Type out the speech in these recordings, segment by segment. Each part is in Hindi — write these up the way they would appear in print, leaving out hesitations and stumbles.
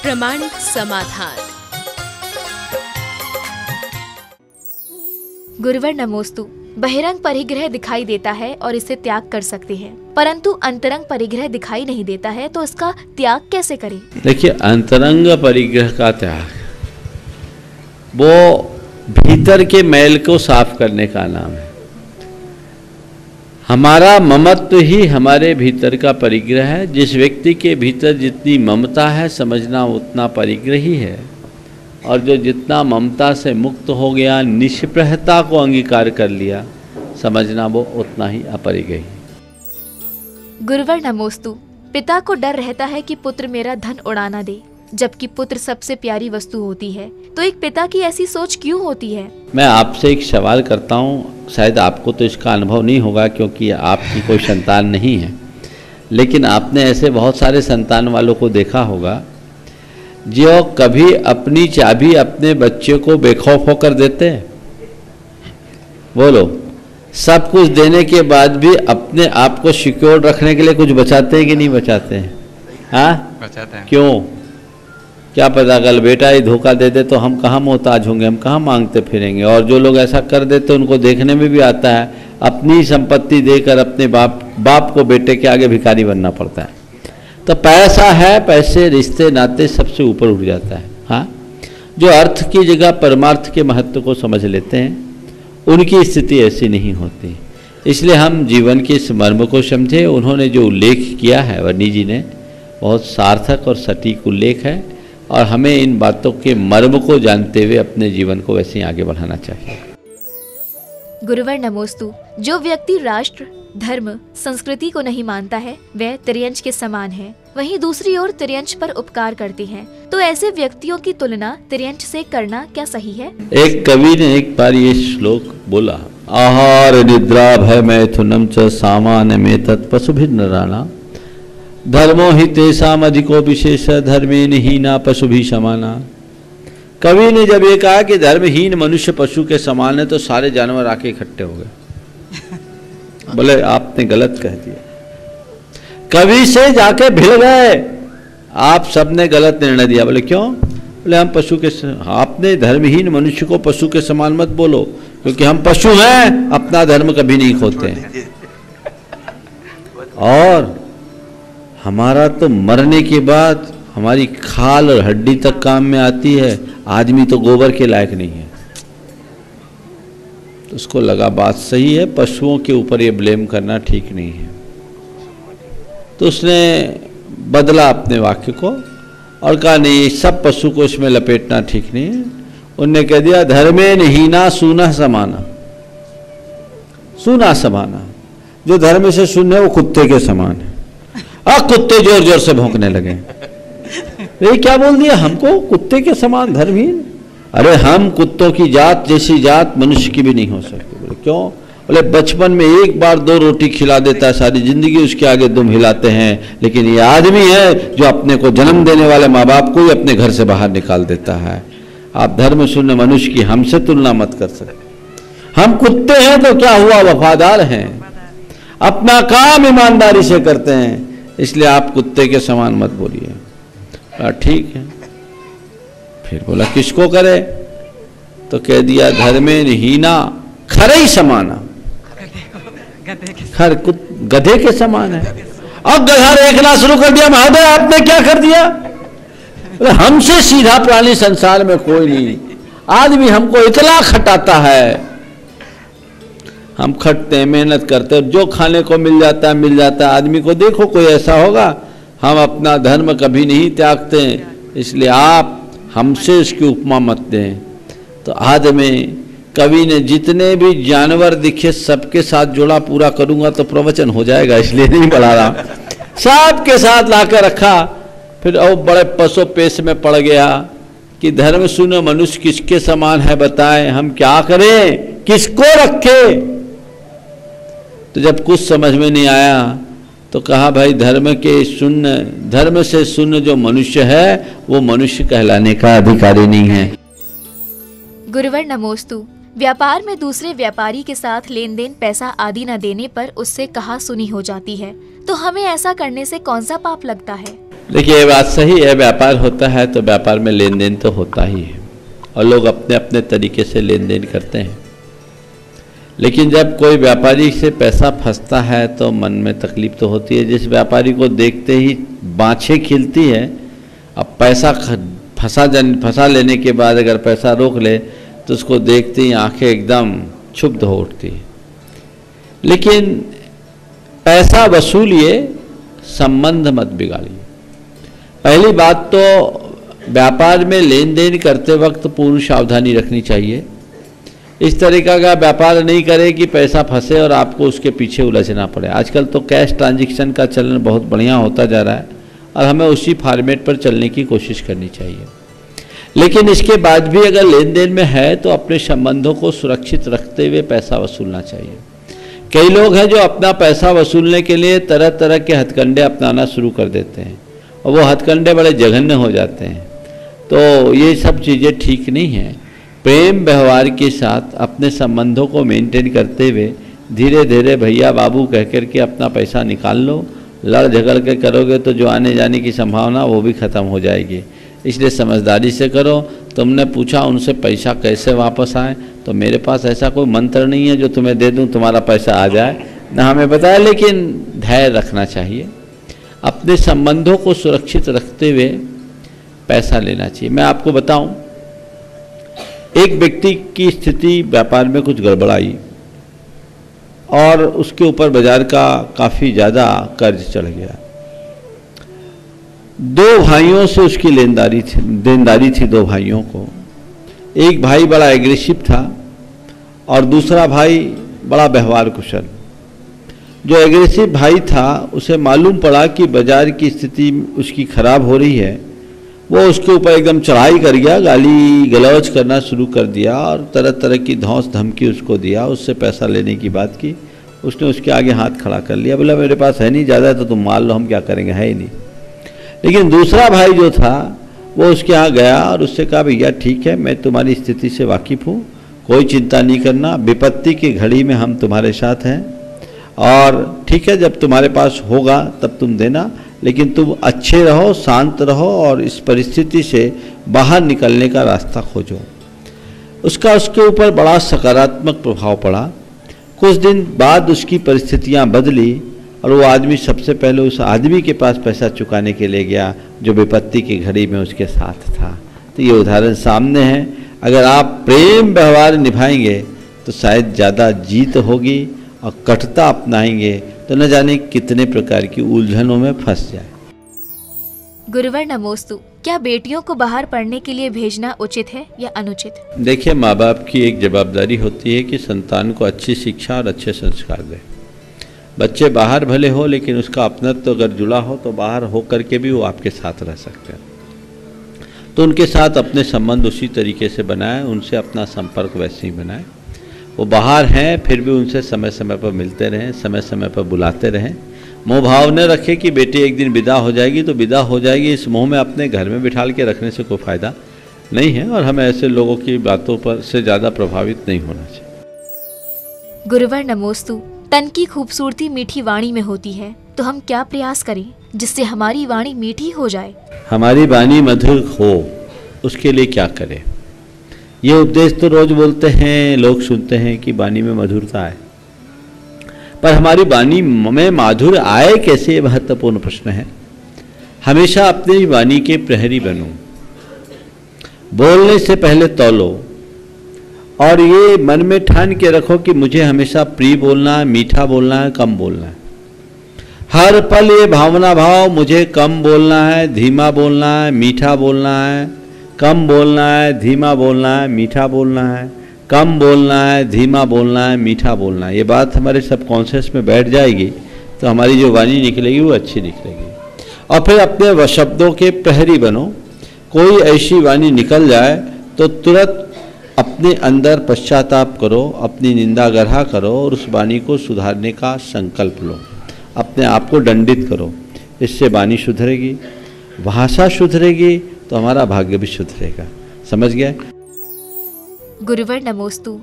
प्रामाणिक समाधान। गुरुवर नमोस्तु। बहिरंग परिग्रह दिखाई देता है और इसे त्याग कर सकते हैं, परंतु अंतरंग परिग्रह दिखाई नहीं देता है, तो इसका त्याग कैसे करें? देखिए, अंतरंग परिग्रह का त्याग वो भीतर के मैल को साफ करने का नाम है। हमारा ममत्व ही हमारे भीतर का परिग्रह है। जिस व्यक्ति के भीतर जितनी ममता है, समझना उतना परिग्रह ही है, और जो जितना ममता से मुक्त हो गया, निष्प्रहता को अंगीकार कर लिया, समझना वो उतना ही अपरिग्रही। गुरुवर नमोस्तु। पिता को डर रहता है कि पुत्र मेरा धन उड़ा ना दे, जबकि पुत्र सबसे प्यारी वस्तु होती है, तो एक पिता की ऐसी सोच क्यों होती है? मैं आपसे एक सवाल करता हूँ, शायद आपको तो इसका अनुभव नहीं होगा क्योंकि आपकी कोई संतान नहीं है, लेकिन आपने ऐसे बहुत सारे संतान वालों को देखा होगा जो कभी अपनी चाबी अपने बच्चे को बेखौफ होकर देते हैं। बोलो, सब कुछ देने के बाद भी अपने आप को सिक्योर रखने के लिए कुछ बचाते हैं कि नहीं बचाते हैं? हाँ, बचाते हैं। क्यों? क्या पता कल बेटा ही धोखा दे दे तो हम कहाँ मोहताज होंगे, हम कहाँ मांगते फिरेंगे। और जो लोग ऐसा कर देते उनको देखने में भी आता है, अपनी संपत्ति देकर अपने बाप को बेटे के आगे भिखारी बनना पड़ता है। तो पैसा है, पैसे रिश्ते नाते सबसे ऊपर उठ जाता है। हाँ, जो अर्थ की जगह परमार्थ के महत्व को समझ लेते हैं उनकी स्थिति ऐसी नहीं होती। इसलिए हम जीवन के इस मर्म को समझे। उन्होंने जो उल्लेख किया है वर्णी जी ने, बहुत सार्थक और सटीक उल्लेख है, और हमें इन बातों के मर्म को जानते हुए अपने जीवन को वैसे ही आगे बढ़ाना चाहिए। गुरुवर नमोस्तु। जो व्यक्ति राष्ट्र, धर्म, संस्कृति को नहीं मानता है, वह तिर्यंच के समान है। वहीं दूसरी ओर तिर्यंच पर उपकार करते हैं, तो ऐसे व्यक्तियों की तुलना तिर्यंच से करना क्या सही है? एक कवि ने एक बार ये श्लोक बोला, आहार निद्रा भय मैथुनम च सामान्य में तत्पशुभिर्न राणा धर्मो हि तेषाम अधिको विशेष धर्मेन हीना पशुभि समाना। कवि ने जब ये कहा कि धर्महीन मनुष्य पशु के समान है, तो सारे जानवर आके इकट्ठे हो गए। बोले आपने गलत कह दिया। कवि से जाके भिड़ गए, आप सबने गलत निर्णय दिया। बोले क्यों? बोले हम पशु के आपने धर्महीन मनुष्य को पशु के समान मत बोलो, क्योंकि हम पशु हैं, अपना धर्म कभी नहीं खोते हैं। और हमारा तो मरने के बाद हमारी खाल और हड्डी तक काम में आती है, आदमी तो गोबर के लायक नहीं है। तो उसको लगा बात सही है, पशुओं के ऊपर ये ब्लेम करना ठीक नहीं है। तो उसने बदला अपने वाक्य को और कहा नहीं, सब पशु को इसमें लपेटना ठीक नहीं है। उनने कह दिया धर्मेन हीना सूना समाना। सूना समाना, जो धर्म से शून्य है वो कुत्ते के समान है। कुत्ते जोर जोर से भौंकने लगे। ये क्या बोल दिया हमको, कुत्ते के समान धर्महीन? अरे हम कुत्तों की जात जैसी जात मनुष्य की भी नहीं हो सकती। बोले क्यों? बोले बचपन में एक बार 2 रोटी खिला देता है, सारी जिंदगी उसके आगे दुम हिलाते हैं, लेकिन ये आदमी है जो अपने को जन्म देने वाले माँ बाप को ही अपने घर से बाहर निकाल देता है। आप धर्म शून्य मनुष्य की हमसे तुलना मत कर सकते। हम कुत्ते हैं तो क्या हुआ, वफादार हैं, अपना काम ईमानदारी से करते हैं, इसलिए आप कुत्ते के समान मत बोलिए। ठीक है। फिर बोला किसको करे? तो कह दिया धर्मेन हीना खरे ही समाना। खर गधे के समान है। अब गधा देखना शुरू कर दिया, महादेव आपने क्या कर दिया? हमसे सीधा प्राणी संसार में कोई नहीं। आदमी हमको इतना खटाता है, हम खटते हैं, मेहनत करते हैं, जो खाने को मिल जाता है। आदमी को देखो कोई ऐसा होगा, हम अपना धर्म कभी नहीं त्यागते, इसलिए आप हमसे इसकी उपमा मत दें। तो आदमी, कवि ने जितने भी जानवर दिखे सबके साथ जोड़ा, पूरा करूंगा तो प्रवचन हो जाएगा, इसलिए नहीं बढ़ा रहा। सबके साथ लाकर रखा। फिर और बड़े पसो पेश में पड़ गया कि धर्म शून्य मनुष्य किसके समान है, बताएं, हम क्या करें, किसको रखें? तो जब कुछ समझ में नहीं आया तो कहा भाई धर्म से शून्य जो मनुष्य है वो मनुष्य कहलाने का अधिकारी नहीं है। गुरुवर नमोस्तु। व्यापार में दूसरे व्यापारी के साथ लेन देन, पैसा आदि न देने पर उससे कहा सुनी हो जाती है, तो हमें ऐसा करने से कौन सा पाप लगता है? देखिए, ये बात सही है, व्यापार होता है तो व्यापार में लेन देन तो होता ही है और लोग अपने अपने तरीके से लेन देन करते हैं। लेकिन जब कोई व्यापारी से पैसा फंसता है तो मन में तकलीफ तो होती है। जिस व्यापारी को देखते ही बाँछें खिलती है, अब पैसा फंसा लेने के बाद अगर पैसा रोक ले तो उसको देखते ही आंखें एकदम क्षुब्ध हो उठती है। लेकिन पैसा वसूलिए, संबंध मत बिगाड़िए। पहली बात तो व्यापार में लेन देन करते वक्त पूर्ण सावधानी रखनी चाहिए। इस तरीका का व्यापार नहीं करें कि पैसा फंसे और आपको उसके पीछे उलझना पड़े। आजकल तो कैश ट्रांजैक्शन का चलन बहुत बढ़िया होता जा रहा है और हमें उसी फॉर्मेट पर चलने की कोशिश करनी चाहिए। लेकिन इसके बाद भी अगर लेन देन में है तो अपने संबंधों को सुरक्षित रखते हुए पैसा वसूलना चाहिए। कई लोग हैं जो अपना पैसा वसूलने के लिए तरह तरह के हथकंडे अपनाना शुरू कर देते हैं और वो हथकंडे बड़े जघन्य हो जाते हैं। तो ये सब चीज़ें ठीक नहीं हैं। प्रेम व्यवहार के साथ अपने संबंधों को मेंटेन करते हुए धीरे धीरे भैया बाबू कह कर के अपना पैसा निकाल लो। लड़ झगड़ के करोगे तो जो आने जाने की संभावना वो भी ख़त्म हो जाएगी। इसलिए समझदारी से करो। तुमने पूछा उनसे पैसा कैसे वापस आए, तो मेरे पास ऐसा कोई मंत्र नहीं है जो तुम्हें दे दूं तुम्हारा पैसा आ जाए, ना हमें बताया। लेकिन धैर्य रखना चाहिए, अपने संबंधों को सुरक्षित रखते हुए पैसा लेना चाहिए। मैं आपको बताऊं, एक व्यक्ति की स्थिति व्यापार में कुछ गड़बड़ाई और उसके ऊपर बाजार का काफ़ी ज़्यादा कर्ज चढ़ गया। दो भाइयों से उसकी देनदारी थी दो भाइयों को। एक भाई बड़ा एग्रेसिव था और दूसरा भाई बड़ा व्यवहार कुशल। जो एग्रेसिव भाई था उसे मालूम पड़ा कि बाजार की स्थिति उसकी खराब हो रही है। वो उसके ऊपर एकदम चढ़ाई कर गया, गाली गलौज करना शुरू कर दिया और तरह तरह की धौंस धमकी उसको दिया। उससे पैसा लेने की बात की, उसने उसके आगे हाथ खड़ा कर लिया। बोला मेरे पास है नहीं ज़्यादा तो तुम मान लो, हम क्या करेंगे, है ही नहीं। लेकिन दूसरा भाई जो था वो उसके यहाँ गया और उससे कहा भैया ठीक है, मैं तुम्हारी स्थिति से वाकिफ़ हूँ, कोई चिंता नहीं करना, विपत्ति की घड़ी में हम तुम्हारे साथ हैं और ठीक है जब तुम्हारे पास होगा तब तुम देना, लेकिन तुम अच्छे रहो, शांत रहो और इस परिस्थिति से बाहर निकलने का रास्ता खोजो। उसके ऊपर बड़ा सकारात्मक प्रभाव पड़ा। कुछ दिन बाद उसकी परिस्थितियां बदली और वो आदमी सबसे पहले उस आदमी के पास पैसा चुकाने के लिए गया जो विपत्ति की घड़ी में उसके साथ था। तो ये उदाहरण सामने है। अगर आप प्रेम व्यवहार निभाएंगे तो शायद ज़्यादा जीत होगी और कटुता अपनाएंगे तो न जाने कितने प्रकार की उलझनों में फंस जाए। गुरुवर नमोस्तु, क्या बेटियों को बाहर पढ़ने के लिए भेजना उचित है या अनुचित? देखिए, माँ बाप की एक जवाबदारी होती है कि संतान को अच्छी शिक्षा और अच्छे संस्कार दें। बच्चे बाहर भले हो लेकिन उसका अपनत्व तो अगर जुड़ा हो तो बाहर हो करके भी वो आपके साथ रह सकते हैं। तो उनके साथ अपने संबंध उसी तरीके से बनाएं, उनसे अपना संपर्क वैसे ही बनाएं। वो बाहर हैं फिर भी उनसे समय समय पर मिलते रहें, समय समय पर बुलाते रहें। मोह भाव न रखें कि बेटी एक दिन विदा हो जाएगी तो विदा हो जाएगी, इस मोह में अपने घर में बिठाल के रखने से कोई फ़ायदा नहीं है और हमें ऐसे लोगों की बातों पर से ज़्यादा प्रभावित नहीं होना चाहिए। गुरुवर नमोस्तु, तन की खूबसूरती मीठी वाणी में होती है, तो हम क्या प्रयास करें जिससे हमारी वाणी मीठी हो जाए? हमारी वाणी मधुर हो उसके लिए क्या करें? ये उपदेश तो रोज बोलते हैं, लोग सुनते हैं कि वाणी में मधुरता है, पर हमारी वाणी में माधुर्य आए कैसे, ये महत्वपूर्ण प्रश्न है। हमेशा अपनी वाणी के प्रहरी बनो, बोलने से पहले तौलो और ये मन में ठान के रखो कि मुझे हमेशा प्रिय बोलना है, मीठा बोलना है, कम बोलना है। हर पल ये भावना भाव, मुझे कम बोलना है, धीमा बोलना है, मीठा बोलना है, कम बोलना है, धीमा बोलना है, मीठा बोलना है, कम बोलना है, धीमा बोलना है, मीठा बोलना है। ये बात हमारे सबकॉन्शियस में बैठ जाएगी तो हमारी जो वाणी निकलेगी वो अच्छी निकलेगी। और फिर अपने शब्दों के प्रहरी बनो। कोई ऐसी वाणी निकल जाए तो तुरंत अपने अंदर पश्चाताप करो, अपनी निंदा गढ़ा करो और उस वाणी को सुधारने का संकल्प लो। अपने आप को दंडित करो, इससे वाणी सुधरेगी, भाषा सुधरेगी तो हमारा भाग्य भी सुधरेगा। समझ गए? गुरुवर नमोस्तु,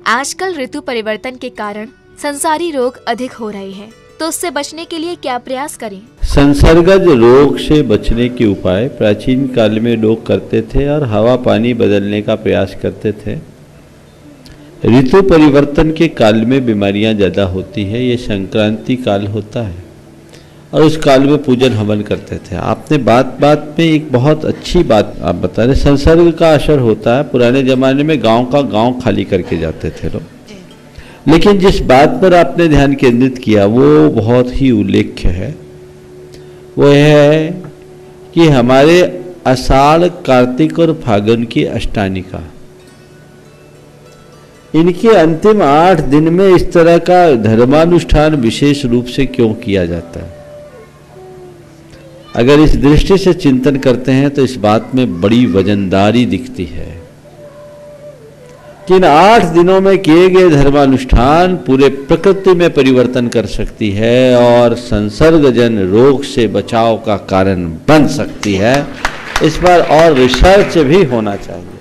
आजकल ऋतु परिवर्तन के कारण संसारी रोग अधिक हो रहे हैं, तो उससे बचने के लिए क्या प्रयास करें? संसर्गज रोग से बचने के उपाय प्राचीन काल में लोग करते थे और हवा पानी बदलने का प्रयास करते थे। ऋतु परिवर्तन के काल में बीमारियां ज़्यादा होती है, ये संक्रांति काल होता है और उस काल में पूजन हवन करते थे। आपने बात बात में एक बहुत अच्छी बात आप बता रहे, संसर्ग का असर होता है। पुराने ज़माने में गांव का गांव खाली करके जाते थे लोग, लेकिन जिस बात पर आपने ध्यान केंद्रित किया वो बहुत ही उल्लेख्य है। वो है कि हमारे आषाढ़, कार्तिक और फागुन की अष्टानिका, इनके अंतिम 8 दिन में इस तरह का धर्मानुष्ठान विशेष रूप से क्यों किया जाता है? अगर इस दृष्टि से चिंतन करते हैं तो इस बात में बड़ी वजनदारी दिखती है कि इन 8 दिनों में किए गए धर्मानुष्ठान पूरे प्रकृति में परिवर्तन कर सकती है और संसर्गजन रोग से बचाव का कारण बन सकती है। इस पर और रिसर्च भी होना चाहिए।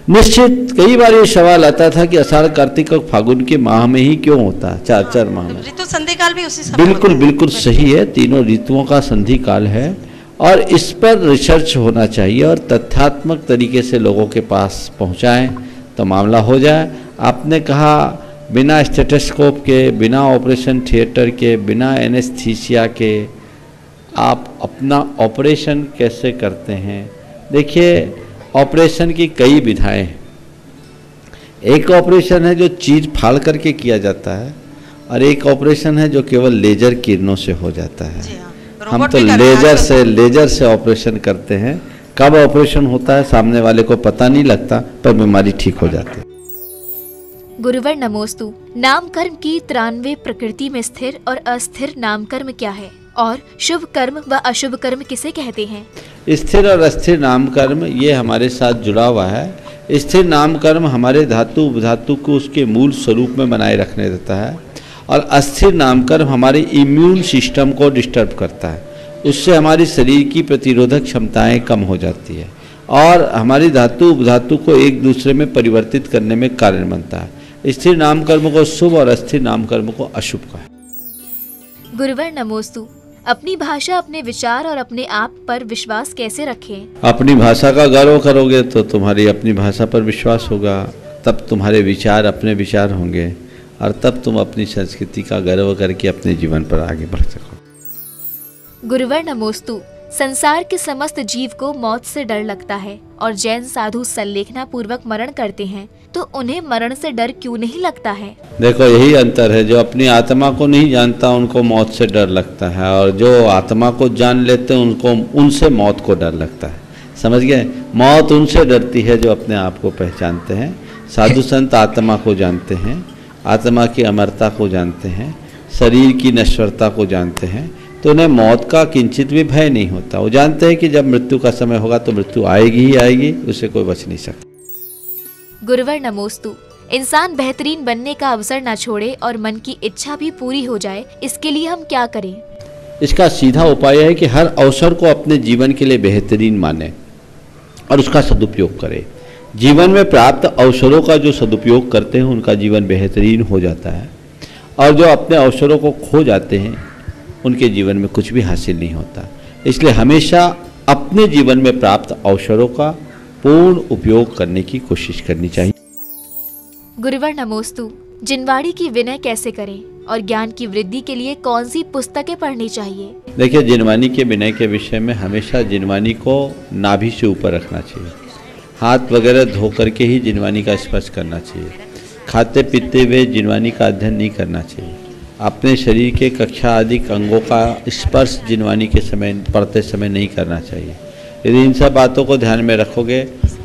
निश्चित कई बार ये सवाल आता था कि आषाढ़, कार्तिक और फागुन के माह में ही क्यों होता है, 4 माह में? ऋतु संधि काल भी उसी समय बिल्कुल बिल्कुल सही है, तीनों ऋतुओं का संधि काल है और इस पर रिसर्च होना चाहिए और तथ्यात्मक तरीके से लोगों के पास पहुंचाएं तो मामला हो जाए। आपने कहा बिना स्टेथोस्कोप के, बिना ऑपरेशन थिएटर के, बिना एनेस्थीसिया के आप अपना ऑपरेशन कैसे करते हैं? देखिए, ऑपरेशन की कई विधाएं हैं। एक ऑपरेशन है जो चीर फाड़ करके किया जाता है और एक ऑपरेशन है जो केवल लेजर किरणों से हो जाता है। हम तो लेजर से ऑपरेशन करते हैं। कब ऑपरेशन होता है सामने वाले को पता नहीं लगता, पर बीमारी ठीक हो जाती है। गुरुवर नमोस्तु। नाम कर्म की 93 प्रकृति में स्थिर और अस्थिर नाम कर्म क्या है और शुभ कर्म व अशुभ कर्म किसे कहते हैं? स्थिर और अस्थिर नाम कर्म ये हमारे साथ जुड़ा हुआ है। स्थिर नाम कर्म हमारे धातु उपधातु को उसके मूल स्वरूप में बनाए रखने देता है और अस्थिर नाम कर्म हमारे इम्यून सिस्टम को डिस्टर्ब करता है। उससे हमारी शरीर की प्रतिरोधक क्षमताएं कम हो जाती है और हमारी धातु उपधातु को एक दूसरे में परिवर्तित करने में कारण बनता है। स्थिर नाम कर्म को शुभ और अस्थिर नाम कर्म को अशुभ कहा। गुरुवर नमोस्तु। अपनी भाषा, अपने विचार और अपने आप पर विश्वास कैसे रखें? अपनी भाषा का गर्व करोगे तो तुम्हारी अपनी भाषा पर विश्वास होगा, तब तुम्हारे विचार अपने विचार होंगे और तब तुम अपनी संस्कृति का गर्व करके अपने जीवन पर आगे बढ़ सको। गुरुवर नमोस्तु। संसार के समस्त जीव को मौत से डर लगता है और जैन साधु संलेखना पूर्वक मरण करते हैं, तो उन्हें मरण से डर क्यों नहीं लगता है? देखो, यही अंतर है। जो अपनी आत्मा को नहीं जानता उनको मौत से डर लगता है और जो आत्मा को जान लेते हैं उनको उनसे मौत को डर लगता है। समझ गए? मौत उनसे डरती है जो अपने आप को पहचानते हैं। साधु संत आत्मा को जानते हैं, आत्मा की अमरता को जानते हैं, शरीर की नश्वरता को जानते हैं, तो उन्हें मौत का किंचित भी भय नहीं होता। वो जानते हैं कि जब मृत्यु का समय होगा तो मृत्यु आएगी ही आएगी, उसे कोई बच नहीं सकता। गुरुवर नमोस्तु। इंसान बेहतरीन बनने का अवसर ना छोड़े और मन की इच्छा भी पूरी हो जाए, इसके लिए हम क्या करें? इसका सीधा उपाय है कि हर अवसर को अपने जीवन के लिए बेहतरीन माने और उसका सदुपयोग करें। जीवन में प्राप्त अवसरों का जो सदुपयोग करते हैं उनका जीवन बेहतरीन हो जाता है और जो अपने अवसरों को खो जाते हैं उनके जीवन में कुछ भी हासिल नहीं होता। इसलिए हमेशा अपने जीवन में प्राप्त अवसरों का पूर्ण उपयोग करने की कोशिश करनी चाहिए। गुरुवर नमोस्तु। जिनवाड़ी की विनय कैसे करें और ज्ञान की वृद्धि के लिए कौन सी पुस्तकें पढ़नी चाहिए? देखिए, जिनवानी के विनय के विषय में हमेशा जिनवानी को नाभि से ऊपर रखना चाहिए। हाथ वगैरह धो करके ही जिनवानी का स्पर्श करना चाहिए। खाते पीते हुए जिनवानी का अध्ययन नहीं करना चाहिए। अपने शरीर के कक्षा आदि अंगों का स्पर्श जिनवानी के समय पढ़ते समय नहीं करना चाहिए। यदि इन सब बातों को ध्यान में रखोगे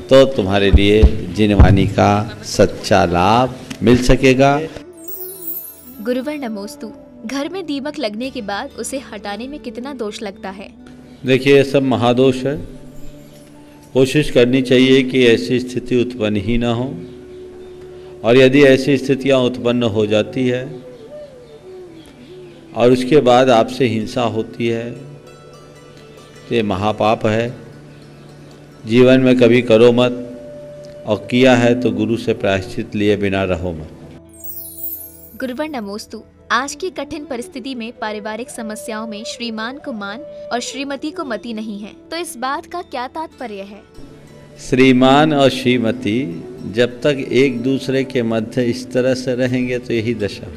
तो तुम्हारे लिए जिनवानी का सच्चा लाभ मिल सकेगा। गुरुवर नमोस्तु। घर में दीमक लगने के बाद उसे हटाने में कितना दोष लगता है? देखिए, ये सब महादोष है। कोशिश करनी चाहिए कि ऐसी स्थिति उत्पन्न ही ना हो और यदि ऐसी स्थितियां उत्पन्न हो जाती है और उसके बाद आपसे हिंसा होती है तो ये महापाप है। जीवन में कभी करो मत और किया है तो गुरु से प्रायश्चित लिए बिना रहो मत। गुरुवर नमोस्तु। आज की कठिन परिस्थिति में पारिवारिक समस्याओं में श्रीमान को मान और श्रीमती को मति नहीं है, तो इस बात का क्या तात्पर्य है? श्रीमान और श्रीमती जब तक एक दूसरे के मध्य इस तरह से रहेंगे तो यही दशा,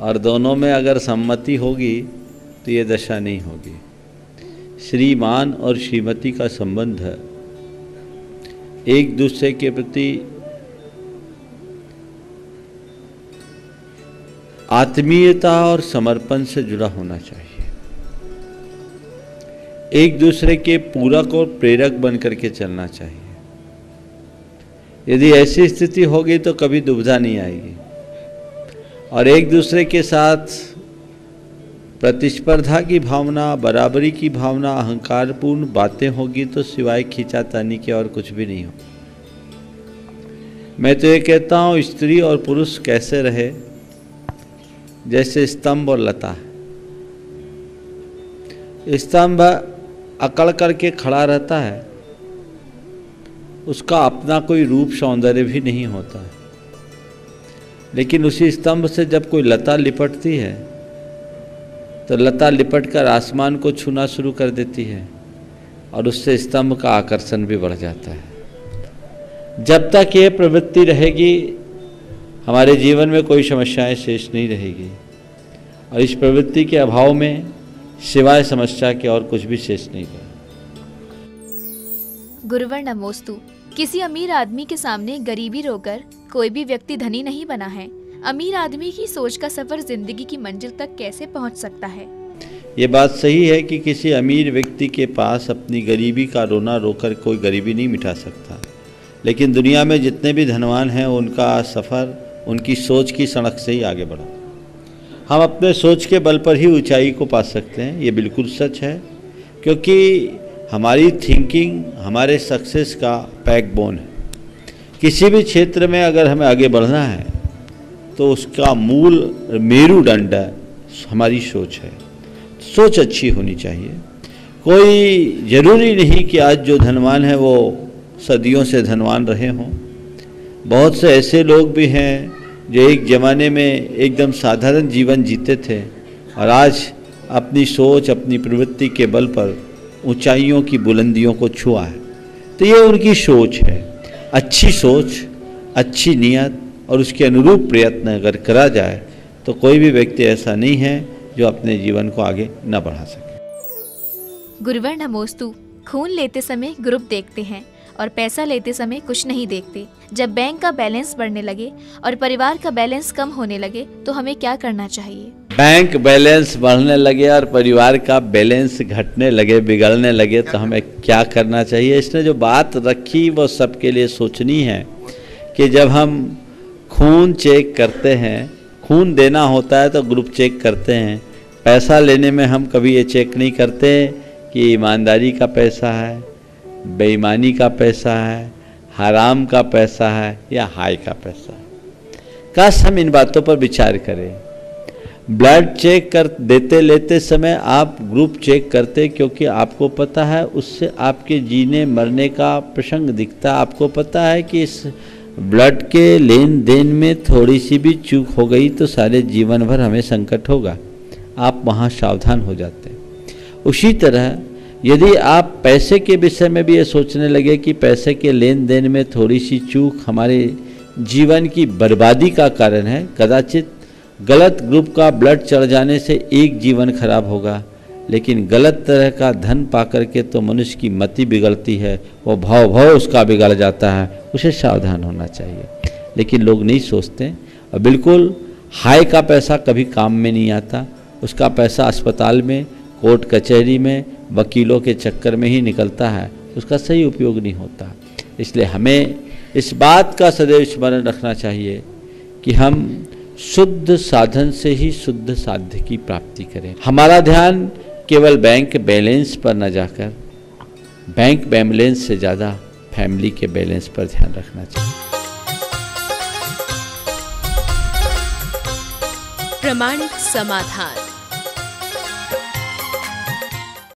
और दोनों में अगर सम्मति होगी तो ये दशा नहीं होगी। श्रीमान और श्रीमती का संबंध एक दूसरे के प्रति आत्मीयता और समर्पण से जुड़ा होना चाहिए। एक दूसरे के पूरक और प्रेरक बन करके चलना चाहिए। यदि ऐसी स्थिति होगी तो कभी दुविधा नहीं आएगी, और एक दूसरे के साथ प्रतिस्पर्धा की भावना, बराबरी की भावना, अहंकारपूर्ण बातें होगी तो सिवाय खींचातानी के और कुछ भी नहीं हो। मैं तो ये कहता हूँ, स्त्री और पुरुष कैसे रहे जैसे स्तंभ और लता। स्तंभ अकड़ करके खड़ा रहता है, उसका अपना कोई रूप सौंदर्य भी नहीं होता है, लेकिन उसी स्तंभ से जब कोई लता लिपटती है तो लता लिपट कर आसमान को छूना शुरू कर देती है, और उससे स्तंभ का आकर्षण भी बढ़ जाता है। जब तक ये प्रवृत्ति रहेगी हमारे जीवन में कोई समस्याएं शेष नहीं रहेगी, और इस प्रवृत्ति के अभाव में सिवाय समस्या के और कुछ भी शेष नहीं रहेगा। गुरुवर नमोस्तु। किसी अमीर आदमी के सामने गरीबी रोकर कोई भी व्यक्ति धनी नहीं बना है। अमीर आदमी की सोच का सफर जिंदगी की मंजिल तक कैसे पहुंच सकता है? ये बात सही है कि किसी अमीर व्यक्ति के पास अपनी गरीबी का रोना रोकर कोई गरीबी नहीं मिटा सकता, लेकिन दुनिया में जितने भी धनवान हैं उनका सफ़र उनकी सोच की सड़क से ही आगे बढ़ा। हम अपने सोच के बल पर ही ऊंचाई को पा सकते हैं, ये बिल्कुल सच है, क्योंकि हमारी थिंकिंग हमारे सक्सेस का बैकबोन है। किसी भी क्षेत्र में अगर हमें आगे बढ़ना है तो उसका मूल मेरुदंड हमारी सोच है। सोच अच्छी होनी चाहिए। कोई ज़रूरी नहीं कि आज जो धनवान है वो सदियों से धनवान रहे हों। बहुत से ऐसे लोग भी हैं जो एक ज़माने में एकदम साधारण जीवन जीते थे और आज अपनी सोच, अपनी प्रवृत्ति के बल पर ऊंचाइयों की बुलंदियों को छुआ है। तो ये उनकी सोच है। अच्छी सोच, अच्छी नीयत और उसके अनुरूप प्रयत्न अगर करा जाए तो कोई भी व्यक्ति ऐसा नहीं है जो अपने जीवन को आगे न बढ़ा सके। गुरुवर नमोस्तु। खून लेते समय ग्रुप देखते हैं और पैसा लेते समय कुछ नहीं देखते। जब बैंक का बैलेंस बढ़ने लगे और परिवार का बैलेंस कम होने लगे तो हमें क्या करना चाहिए? बैंक बैलेंस बढ़ने लगे और परिवार का बैलेंस घटने लगे, बिगड़ने लगे तो हमें क्या करना चाहिए? इसने जो बात रखी वो सबके लिए सोचनी है कि जब हम खून चेक करते हैं, खून देना होता है तो ग्रुप चेक करते हैं। पैसा लेने में हम कभी ये चेक नहीं करते कि ईमानदारी का पैसा है, बेईमानी का पैसा है, हराम का पैसा है या हाय का पैसा है। काश हम इन बातों पर विचार करें। ब्लड चेक कर देते लेते समय आप ग्रुप चेक करते, क्योंकि आपको पता है उससे आपके जीने मरने का प्रसंग दिखता। आपको पता है कि इस ब्लड के लेन देन में थोड़ी सी भी चूक हो गई तो सारे जीवन भर हमें संकट होगा। आप वहाँ सावधान हो जाते हैं। उसी तरह यदि आप पैसे के विषय में भी ये सोचने लगे कि पैसे के लेन देन में थोड़ी सी चूक हमारे जीवन की बर्बादी का कारण है, कदाचित गलत ग्रुप का ब्लड चढ़ जाने से एक जीवन खराब होगा, लेकिन गलत तरह का धन पाकर के तो मनुष्य की मति बिगड़ती है, वो भाव उसका बिगड़ जाता है। उसे सावधान होना चाहिए, लेकिन लोग नहीं सोचते। और बिल्कुल हाय का पैसा कभी काम में नहीं आता। उसका पैसा अस्पताल में, कोर्ट कचहरी में, वकीलों के चक्कर में ही निकलता है, उसका सही उपयोग नहीं होता। इसलिए हमें इस बात का सदैव स्मरण रखना चाहिए कि हम शुद्ध साधन से ही शुद्ध साध्य की प्राप्ति करें। हमारा ध्यान केवल बैंक बैलेंस पर न जाकर बैंक बैलेंस से ज़्यादा फैमिली के बैलेंस पर ध्यान रखना चाहिए। प्रामाणिक समाधान।